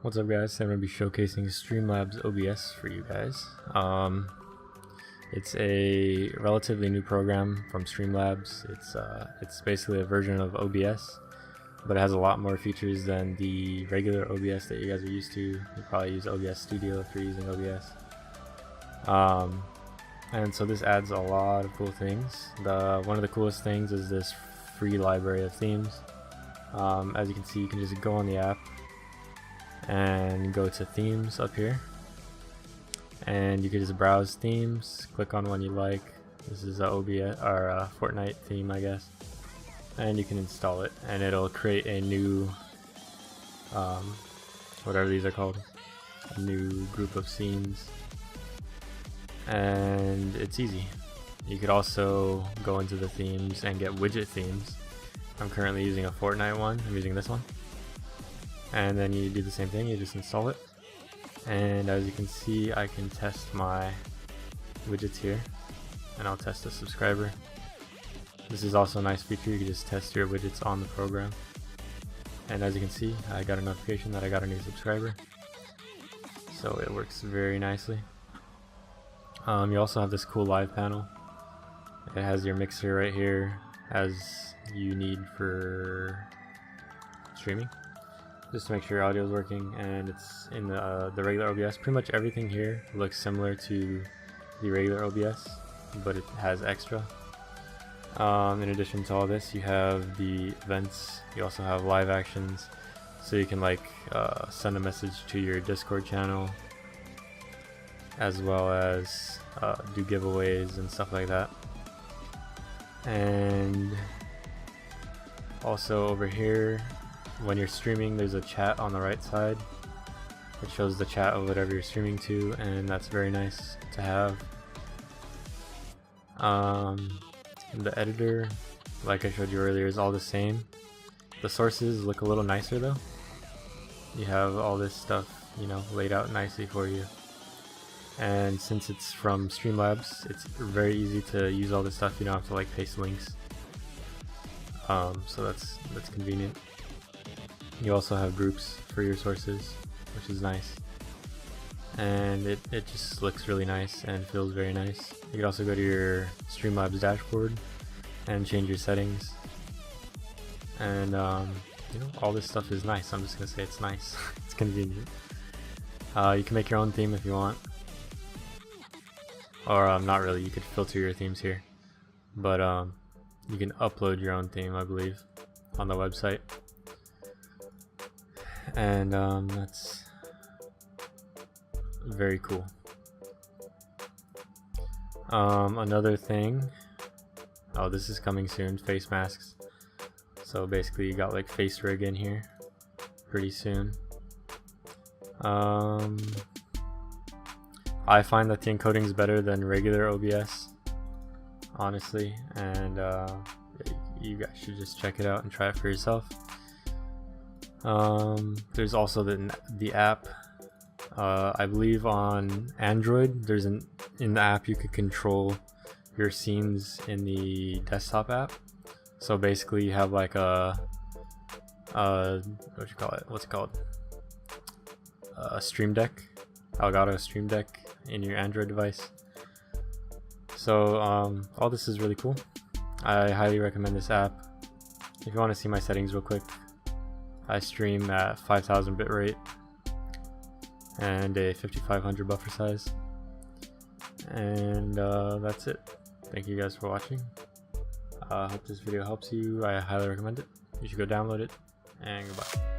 What's up guys, I'm going to be showcasing Streamlabs OBS for you guys. It's a relatively new program from Streamlabs. It's basically a version of OBS, but it has a lot more features than the regular OBS that you guys are used to. You probably use OBS Studio if you're using OBS. And so this adds a lot of cool things. One of the coolest things is this free library of themes. As you can see, you can just go on the app and go to themes up here, and you can just browse themes, click on one you like. This is a OBS or a Fortnite theme, I guess, and you can install it, and it'll create a new whatever these are called, a new group of scenes, and it's easy. You could also go into the themes and get widget themes. I'm currently using a Fortnite one. I'm using this one. And then you do the same thing, you just install it. And as you can see, I can test my widgets here, and I'll test a subscriber. This is also a nice feature, you can just test your widgets on the program. And as you can see, I got a notification that I got a new subscriber. So it works very nicely. You also have this cool live panel. It has your mixer right here, as you need for streaming, just to make sure your audio is working, and it's in the regular OBS. Pretty much everything here looks similar to the regular OBS, but it has extra. In addition to all this, you have the events. You also have live actions, so you can send a message to your Discord channel, as well as do giveaways and stuff like that. And also over here, when you're streaming, there's a chat on the right side. It shows the chat of whatever you're streaming to, and that's very nice to have. The editor, like I showed you earlier, is all the same. The sources look a little nicer though. You have all this stuff, laid out nicely for you. And since it's from Streamlabs, it's very easy to use all this stuff. You don't have to paste links. So that's convenient. You also have groups for your sources, which is nice, and it just looks really nice and feels very nice. You can also go to your Streamlabs dashboard and change your settings, and all this stuff is nice. I'm just gonna say it's nice. It's convenient. You can make your own theme if you want, or not really. You could filter your themes here, but you can upload your own theme, I believe, on the website. And that's very cool. Another thing, this is coming soon, face masks. So basically you got face rig in here pretty soon. I find that the encoding is better than regular OBS, honestly, and you guys should just check it out and try it for yourself. There's also the app. I believe on Android, in the app you could control your scenes in the desktop app. So basically you have a Stream Deck, Elgato Stream Deck in your Android device. So all this is really cool. I highly recommend this app. If you want to see my settings real quick, I stream at 5000 bitrate and a 5500 buffer size, and that's it. Thank you guys for watching. I hope this video helps you. I highly recommend it. You should go download it, and goodbye.